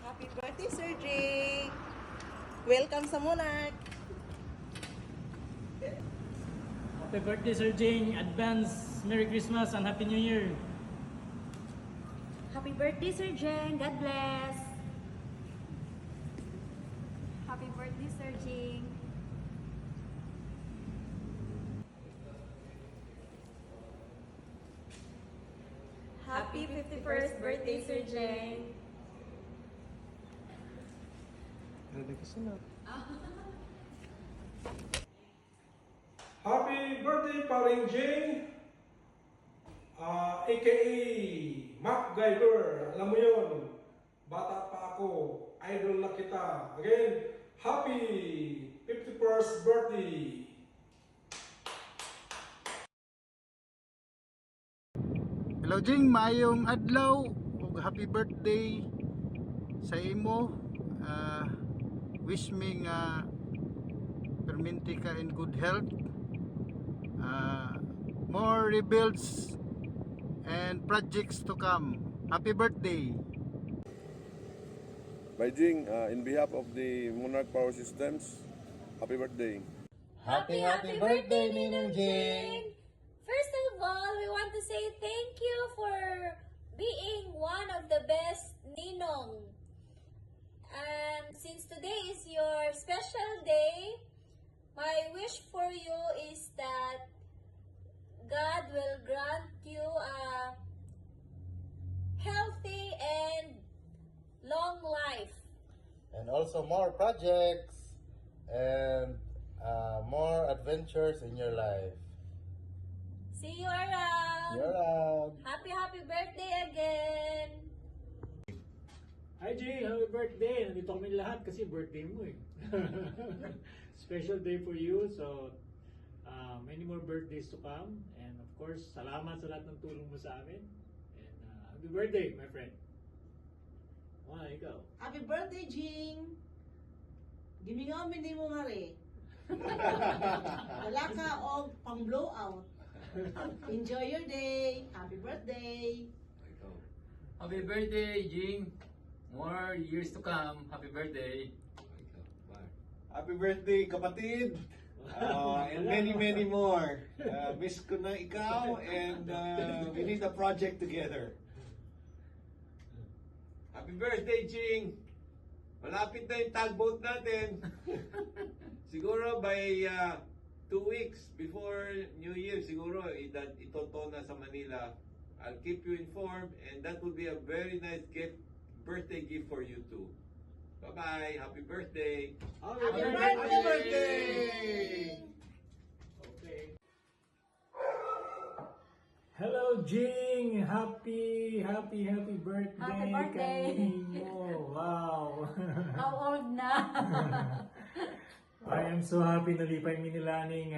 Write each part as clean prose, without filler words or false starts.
Happy birthday, Sir Jake! Welcome sa Monarch! Happy birthday, Sir Jing. Advance Merry Christmas and Happy New Year. Happy birthday, Sir Jen. God bless. Happy birthday, Sir Jing. Happy 51st birthday, Sir Jen. Happy birthday, Paring Jing! AKA MacGyver. Alam mo yun, bata pa ako, idol na kita. Again, happy 51st birthday! Hello Jing, maayong adlaw ug happy birthday sa imo. Wish me nga perminti ka in good health. More rebuilds and projects to come. Happy birthday. Beijing, in behalf of the Monarch Power Systems, happy birthday. Happy birthday, Ninong Jing! First of all, we want to say thank you for being one of the best Ninong. And since today is your special day, my wish for you is that God will grant you a healthy and long life. And also more projects and more adventures in your life. See you around! You're around. Happy birthday again! Hi Jing, happy birthday. Nandito kami lahat kasi birthday mo eh. Special day for you. So, many more birthdays to come. And of course, salamat sa lahat ng tulong mo sa amin. And happy birthday, my friend. Ikaw. Happy birthday, Jing! Gimingaw hindi mo nga rin. Wala ka o pang blowout. Enjoy your day! Happy birthday! Happy birthday, Jing. More years to come. Happy birthday. Happy birthday, kapatid! And many more. Miss ko na ikaw and we need a project together. Happy birthday, Jing! Malapit na yung tugboat natin. Siguro by 2 weeks before New Year, siguro itoto na sa Manila. I'll keep you informed and that will be a very nice birthday gift for you too. Bye-bye! Happy birthday! Happy birthday! Okay. Hello Jing! Happy birthday! Happy birthday! Kanino. Wow! How old na? I am so happy na lipay mi nilaning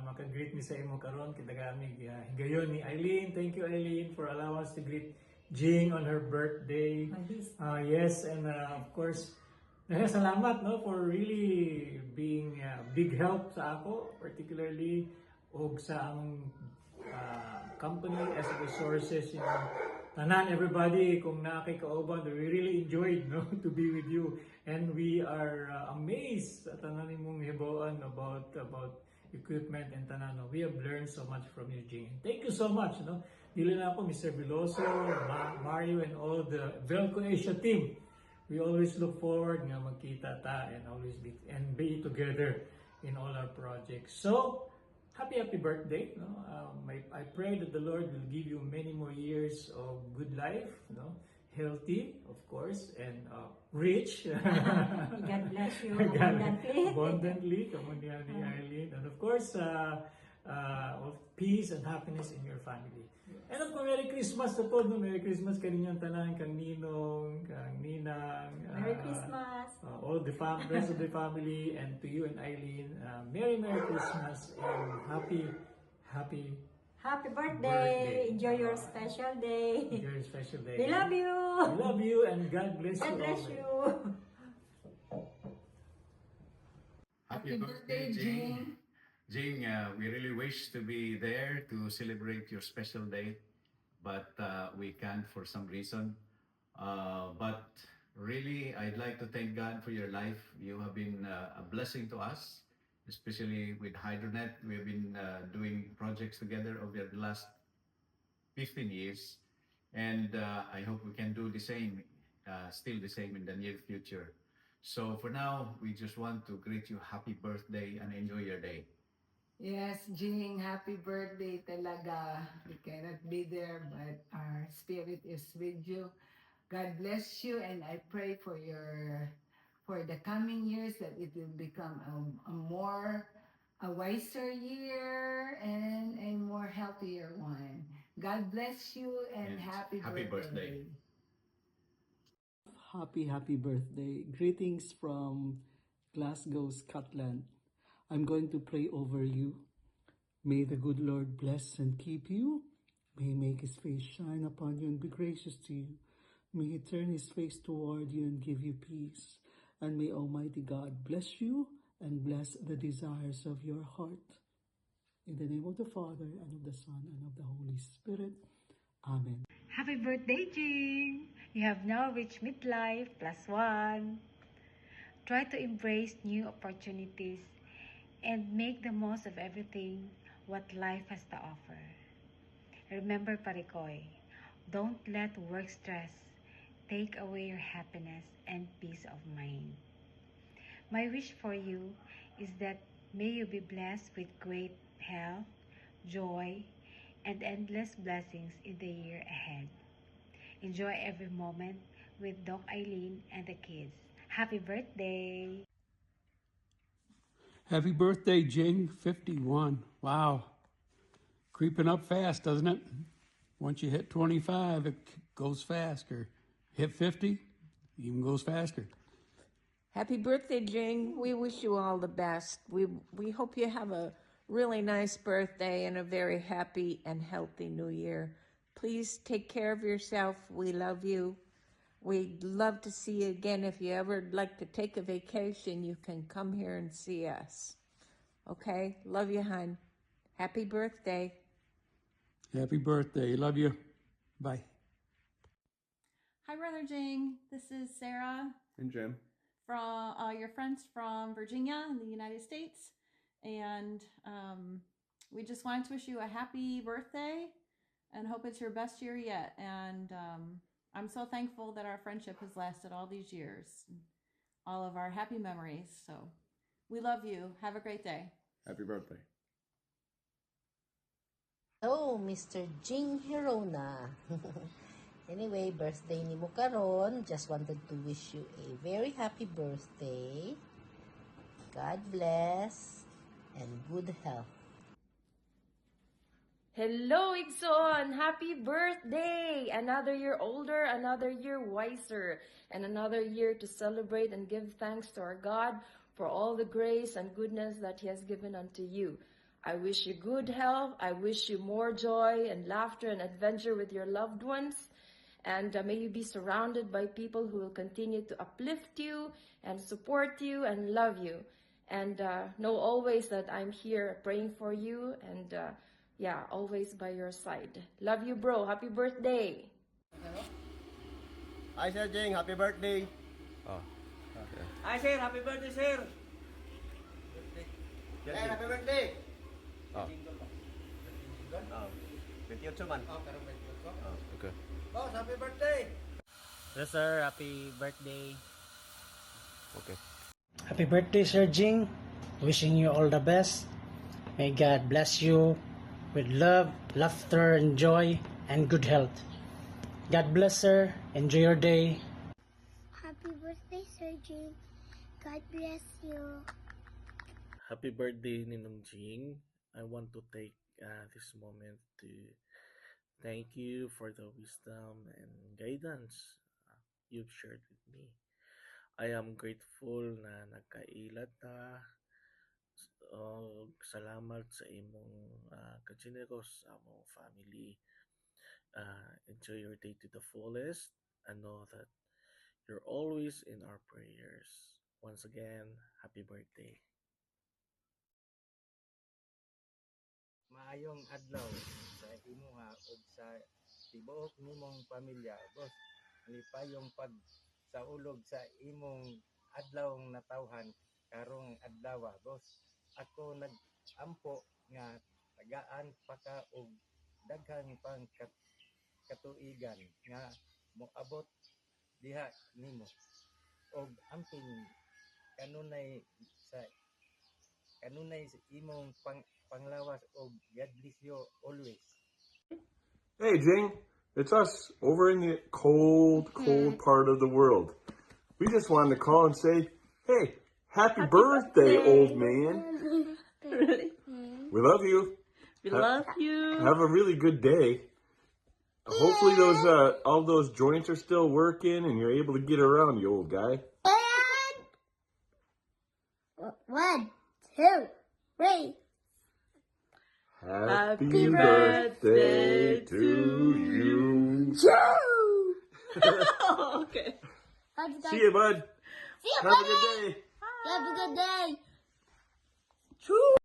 maka-greet mi sa imo karon kita kami higayon ni Eileen. Thank you Eileen for allowing us to greet Jing on her birthday. Yes, and of course, salamat no for really being big help sa ako, particularly og sa among company as resources, you know. Tanan everybody kung nakay kauban, we really enjoyed no to be with you, and we are amazed sa tanan nimong hibawan about equipment and tanan. No? We have learned so much from you, Jing. Thank you so much, no. Dili na ako Mr. Veloso, Mario, and all the Velco Asia team. We always look forward nga magkita ta and always be together in all our projects. So happy birthday, no? I pray that the Lord will give you many more years of good life, no? Healthy, of course, and rich. God bless you abundantly. Come on, ni Eileen, and of course, of peace and happiness in your family. And of course, Merry Christmas sa po, no? Merry Christmas kaninyang tanan, kang Ninong, kang Ninang. Merry Christmas! All the rest of the family, and to you and Eileen, Merry Christmas and Happy birthday! Enjoy your special day! Enjoy your special day. We love you! We love you and God bless God you. bless always. you! Happy birthday, Jing. Jing, we really wish to be there to celebrate your special day, but we can't for some reason. But really, I'd like to thank God for your life. You have been a blessing to us, especially with Hydronet. We have been doing projects together over the last 15 years. And I hope we can do the same, still the same in the near future. So for now, we just want to greet you happy birthday and enjoy your day. Yes, Jing, happy birthday talaga. We cannot be there, but our spirit is with you. God bless you, and I pray for the coming years that it will become a wiser year and a more healthier one. God bless you and Yes. happy Happy birthday. Happy birthday. Greetings from Glasgow, Scotland. I'm going to pray over you. May the good Lord bless and keep you. May he make his face shine upon you and be gracious to you. May he turn his face toward you and give you peace. And may Almighty God bless you and bless the desires of your heart. In the name of the Father, and of the Son, and of the Holy Spirit. Amen. Happy birthday, Jing! You have now reached midlife +1. Try to embrace new opportunities and make the most of everything what life has to offer. Remember, Parikoy, don't let work stress take away your happiness and peace of mind. My wish for you is that may you be blessed with great health, joy, and endless blessings in the year ahead. Enjoy every moment with Doc Eileen and the kids. Happy birthday! Happy birthday, Jing, 51. Wow. Creeping up fast, doesn't it? Once you hit 25, it goes faster. Hit 50, even goes faster. Happy birthday, Jing. We wish you all the best. We hope you have a really nice birthday and a very happy and healthy new year. Please take care of yourself. We love you. We'd love to see you again. If you ever like to take a vacation, you can come here and see us. Okay? Love you, hon. Happy birthday. Happy birthday. Love you. Bye. Hi, Brother Jing. This is Sarah And Jim. from your friends from Virginia in the United States. And we just wanted to wish you a happy birthday and hope it's your best year yet. And I'm so thankful that our friendship has lasted all these years, all of our happy memories. So we love you. Have a great day. Happy birthday. Hello, Mr. Jing Hirona. Anyway, birthday ni mo karon. Just wanted to wish you a very happy birthday. God bless and good health. Hello, Igsoon! Happy birthday! Another year older, another year wiser, and another year to celebrate and give thanks to our God for all the grace and goodness that He has given unto you. I wish you good health. I wish you more joy and laughter and adventure with your loved ones. And may you be surrounded by people who will continue to uplift you and support you and love you. And know always that I'm here praying for you and always by your side. Love you, bro. Happy birthday. Hi, Sir Jing. Happy birthday. Hi, sir. Happy birthday, sir. Sir, happy birthday. 28 man. Okay. Boss, happy birthday. Yes, sir. Happy birthday. Okay. Happy birthday, Sir Jing. Wishing you all the best. May God bless you with love, laughter, and joy, and good health. God bless, sir. Enjoy your day. Happy birthday, Sir Jing. God bless you. Happy birthday, Ninong Jing. I want to take this moment to thank you for the wisdom and guidance you've shared with me. I am grateful na nagkailat ta. Salamat sa imong kageneros sa among family. Enjoy your day to the fullest and know that you're always in our prayers. Once again, happy birthday. Maayong adlaw sa imuha ug sa tibuok nimong pamilya. Boss, alipayong sa ulog sa imong adlawng natawhan karong adlaw, boss. Ako nag-ampo nga tagaan pa ka og daghang pang katuigan nga moabot diha nimo. Og amping kanunay sa imong panglawas og God bless you always. Hey, Jing, it's us over in the cold part of the world. We just wanted to call and say, hey, happy birthday, old man. We love you. We love you. Have a really good day. Hopefully those all those joints are still working and you're able to get around, you old guy. 1, 2, 3. Happy birthday to you. Okay. See you, bud. See you, Have a buddy. good day. Have a good day.